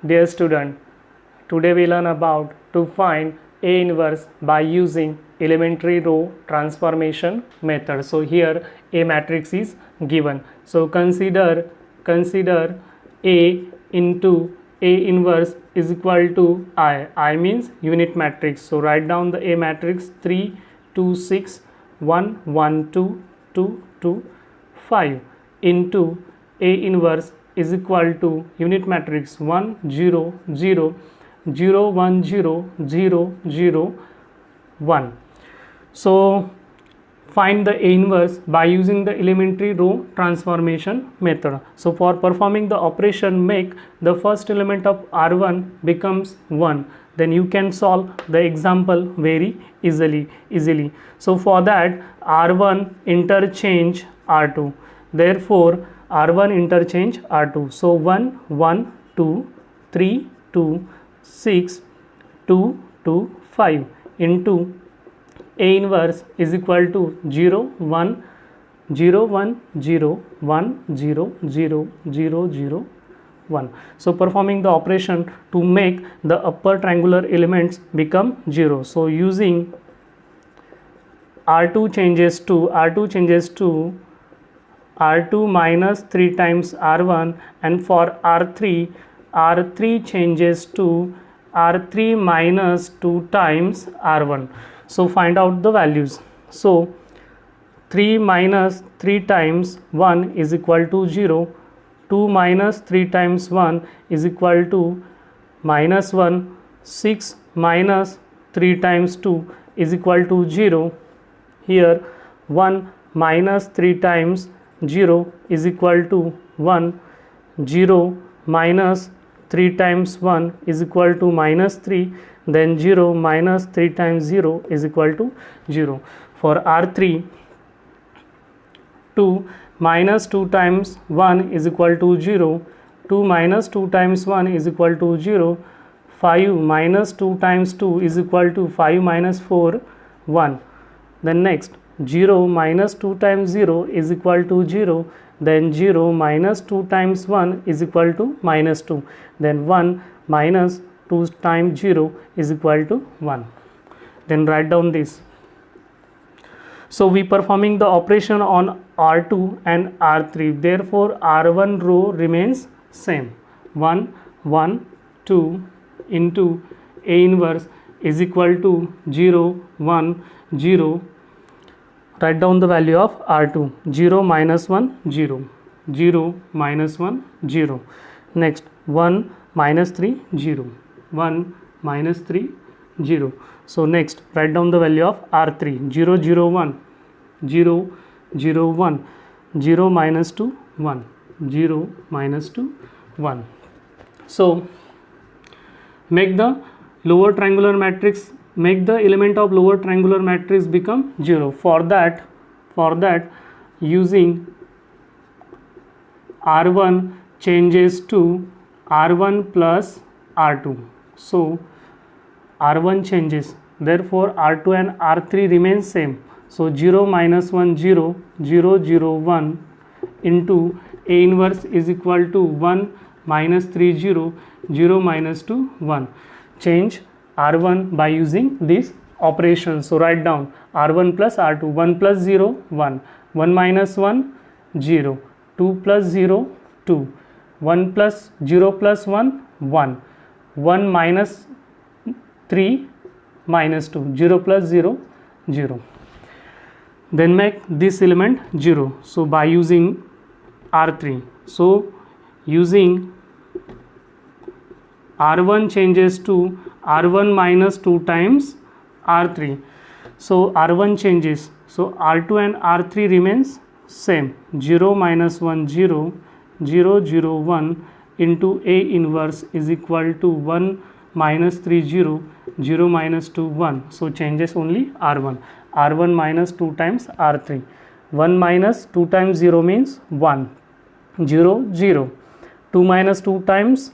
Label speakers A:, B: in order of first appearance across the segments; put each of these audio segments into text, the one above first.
A: Dear student, today we learn about to find A inverse by using elementary row transformation method. So here A matrix is given. So consider A into A inverse is equal to I. I means unit matrix. So write down the A matrix 3, 2, 6, 1, 1, 2, 2, 2, 5 into A inverse is equal to unit matrix 1, 0, 0, 0, 1, 0, 0, 0, 1. So find the A inverse by using the elementary row transformation method. So for performing the operation, make the first element of R1 becomes 1. Then you can solve the example very easily. So for that, R1 interchange R2. Therefore R1 interchange R2. So 1, 1, 2, 3, 2, 6, 2, 2, 5 into A inverse is equal to 0, 1, 0, 1, 0, 1, 0, 0, 0, 0, 1. So performing the operation to make the upper triangular elements become 0. So using R2 changes to R2 minus 3 times R1, and for R3 changes to R3 minus 2 times R1. So find out the values. So 3 minus 3 times 1 is equal to 0. 2 minus 3 times 1 is equal to minus 1. 6 minus 3 times 2 is equal to 0. Here 1 minus 3 times 0 is equal to 1. 0 minus 3 times 1 is equal to minus 3. Then 0 minus 3 times 0 is equal to 0. For R3, 2 minus 2 times 1 is equal to 0. 2 minus 2 times 1 is equal to 0. 5 minus 2 times 2 is equal to 5 minus 4, 1. Then next, 0 minus 2 times 0 is equal to 0. Then 0 minus 2 times 1 is equal to minus 2. Then 1 minus 2 times 0 is equal to 1. Then write down this. So we performing the operation on R2 and R3. Therefore R1 row remains same. 1, 1, 2 into A inverse is equal to 0, 1, 0. Write down the value of R2. 0 minus 1, 0. 0 minus 1, 0. Next 1 minus 3, 0. 1 minus 3, 0. So next write down the value of R3. 0, 0, 1. 0, 0, 1. 0 minus 2, 1. 0 minus 2, 1. So make the lower triangular matrix, make the element of lower triangular matrix become 0. For that using R1 changes to R1 plus R2. So R1 changes, therefore R2 and R3 remain same. So 0 minus 1, 0, 0, 0, 1 into A inverse is equal to 1 minus 3, 0, 0 minus 2, 1. Change R1 by using this operation. So write down R1 plus R2. 1 plus 0, 1. 1 minus 1, 0. 2 plus 0, 2. 1 plus 0 plus 1, 1. 1 minus 3 minus 2. 0 plus 0, 0. Then make this element 0. So by using R3. So using R1 changes to R1 minus 2 times R3. So R1 changes. So R2 and R3 remains same. 0 minus 1, 0, 0, 0, 1 into A inverse is equal to 1 minus 3, 0, 0 minus 2, 1. So changes only R1. R1 minus 2 times R3. 1 minus 2 times 0 means 1. 0, 0. 2 minus 2 times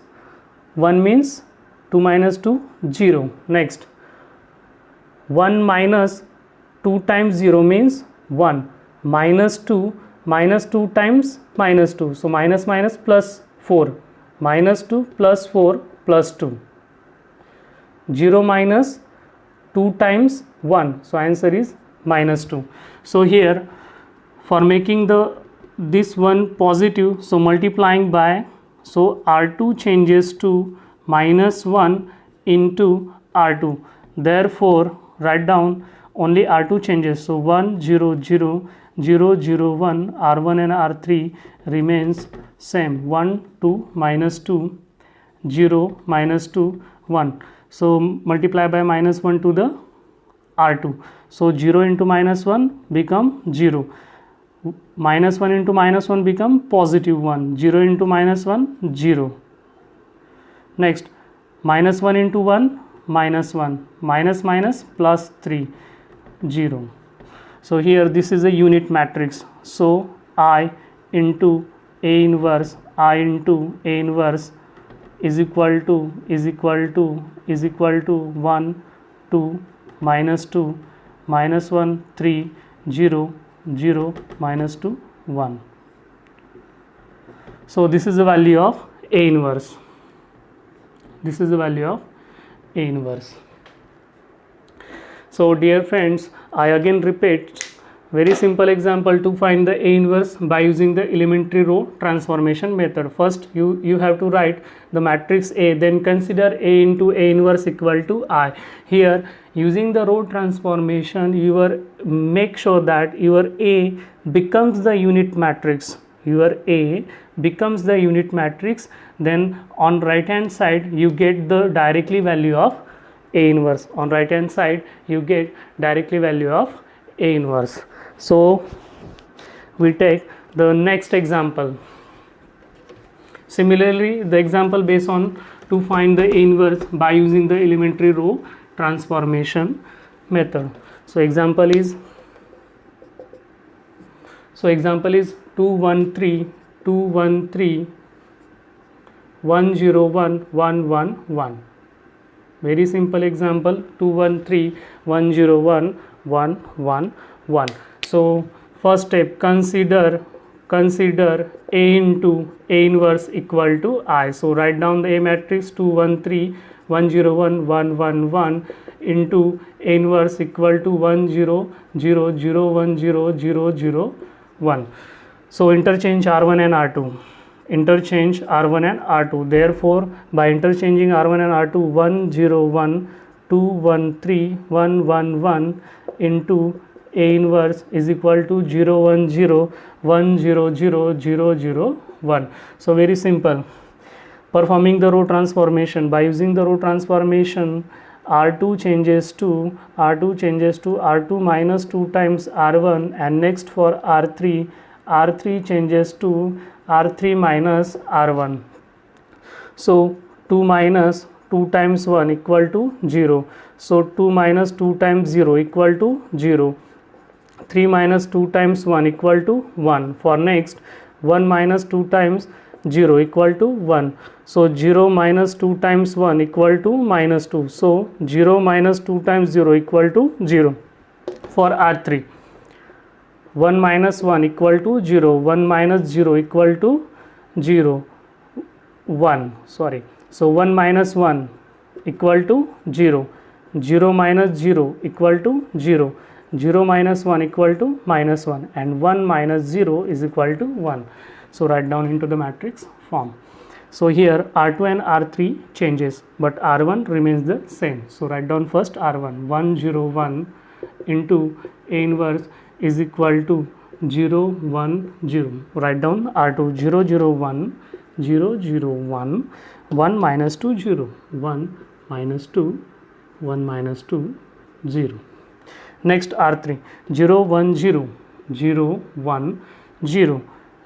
A: 1 means 2 minus 2, 0. Next 1 minus 2 times 0 means 1. Minus 2 times minus 2. So minus minus plus 4. Minus 2 plus 4 plus 2. 0 minus 2 times 1, so answer is minus 2. So here for making this one positive, so multiplying by, so R2 changes to minus 1 into R2, therefore write down only R2 changes, so 1 0 0 0 0 1, R1 and R3 remains same, 1 2 minus 2 0 minus 2 1, so multiply by minus 1 to the R2, so 0 into minus 1 become 0, minus 1 into minus 1 become positive 1, 0 into minus 1 0. Next minus 1 into 1 minus 1, minus minus plus 3 0. So here this is a unit matrix, so I into A inverse is equal to 1 2 minus 2 minus 1 3 0 0 minus 2 1. So this is the value of A inverse. This is the value of A inverse. So dear friends, I again repeat, very simple example to find the A inverse by using the elementary row transformation method. First you have to write the matrix A, then consider A into A inverse equal to I. Here using the row transformation, make sure that your A becomes the unit matrix. Your A becomes the unit matrix, then on right hand side you get the directly value of A inverse. On right hand side you get directly value of A inverse. So we take the next example. Similarly, the example based on to find the A inverse by using the elementary row transformation method. So example is 213 101 111. Very simple example, 213 101 111. So first step, consider A into A inverse equal to I. So write down the A matrix, 213 101 111 into A inverse equal to 1 0 0 0 1 0 0 0 1. So interchange R1 and R2. Interchange R1 and R2. Therefore, by interchanging R1 and R2, 101 213 111 into A inverse is equal to 010 100 001. So very simple. Performing the row transformation, by using the row transformation, R2 changes to R2 minus 2 times R1, and next for R3 changes to R3 minus R1. So 2 minus 2 times 1 equal to 0. So 2 minus 2 times 0 equal to 0. 3 minus 2 times 1 equal to 1. For next, 1 minus 2 times 0 equal to 1. So 0 minus 2 times 1 equal to minus 2. So 0 minus 2 times 0 equal to 0. For R3, 1 minus 1 equal to 0, 1 minus 0 equal to 0, 1, sorry. So 1 minus 1 equal to 0, 0 minus 0 equal to 0, 0 minus 1 equal to minus 1, and 1 minus 0 is equal to 1. So write down into the matrix form. So here R2 and R3 changes, but R1 remains the same. So write down first R1, 101 into A inverse is equal to 010. Write down R2, 001 001, 1 minus 2 0, 1 minus 2 1 minus 2 0. Next R3, 010 010, 0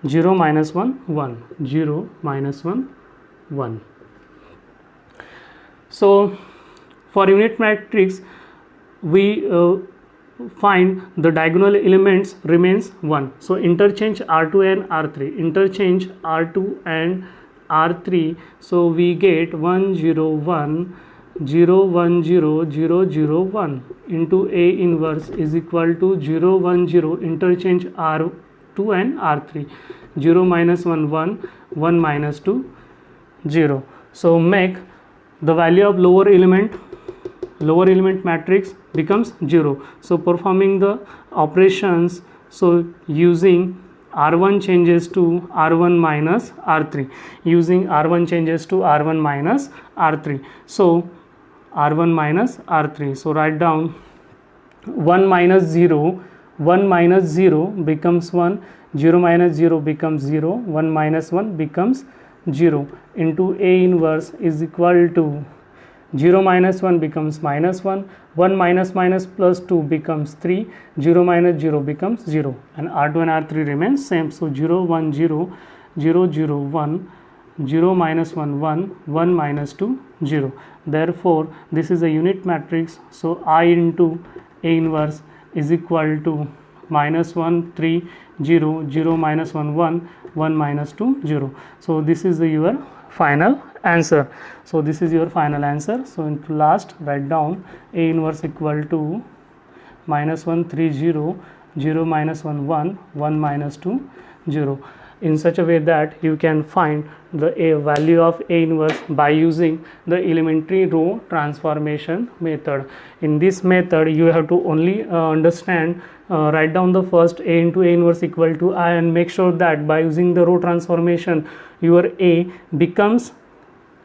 A: 0 minus 1 1, 0 minus 1 1. So for unit matrix we find the diagonal elements remains 1. So interchange R2 and R3, interchange R2 and R3, so we get 101 010 001 into A inverse is equal to 010, interchange R2 and R3, 0 minus 1 1, 1 minus 2 0. So make the value of lower element matrix becomes 0. So performing the operations, so using R1 changes to R1 minus R3, using R1 changes to R1 minus R3. So R1 minus R3, so write down 1 minus 0, 1 minus 0 becomes 1, 0 minus 0 becomes 0, 1 minus 1 becomes 0 into A inverse is equal to 0 minus 1 becomes minus 1, 1 minus minus plus 2 becomes 3, 0 minus 0 becomes 0, and R2 and R3 remains same. So 0 1 0, 0 0 1, 0 minus 1 1, 1 minus 2 0. Therefore this is a unit matrix. So I into A inverse is equal to minus 1 3 0, 0 minus 1 1, 1 minus 2 0. So this is your final answer. So this is your final answer. So into last, write down A inverse equal to minus 1 3 0, 0 minus 1 1, 1 minus 2 0, in such a way that you can find the value of A inverse by using the elementary row transformation method. In this method you have to only understand, write down the first A into A inverse equal to I, and make sure that by using the row transformation your A becomes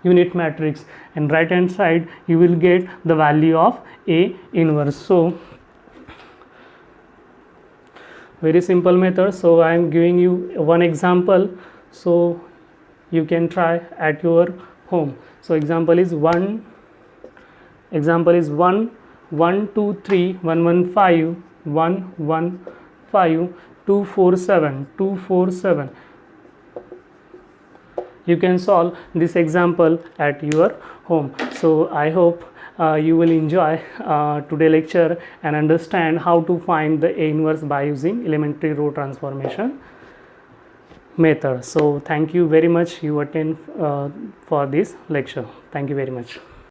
A: unit matrix, and right hand side you will get the value of A inverse. So very simple method. So I am giving you one example, so you can try at your home. So example is 1 1 2 3 1 1 5 1 1 5 2 4 7 2 4 7. You can solve this example at your home. So I hope you will enjoy today's lecture and understand how to find the A inverse by using elementary row transformation method. So thank you very much you attend for this lecture. Thank you very much.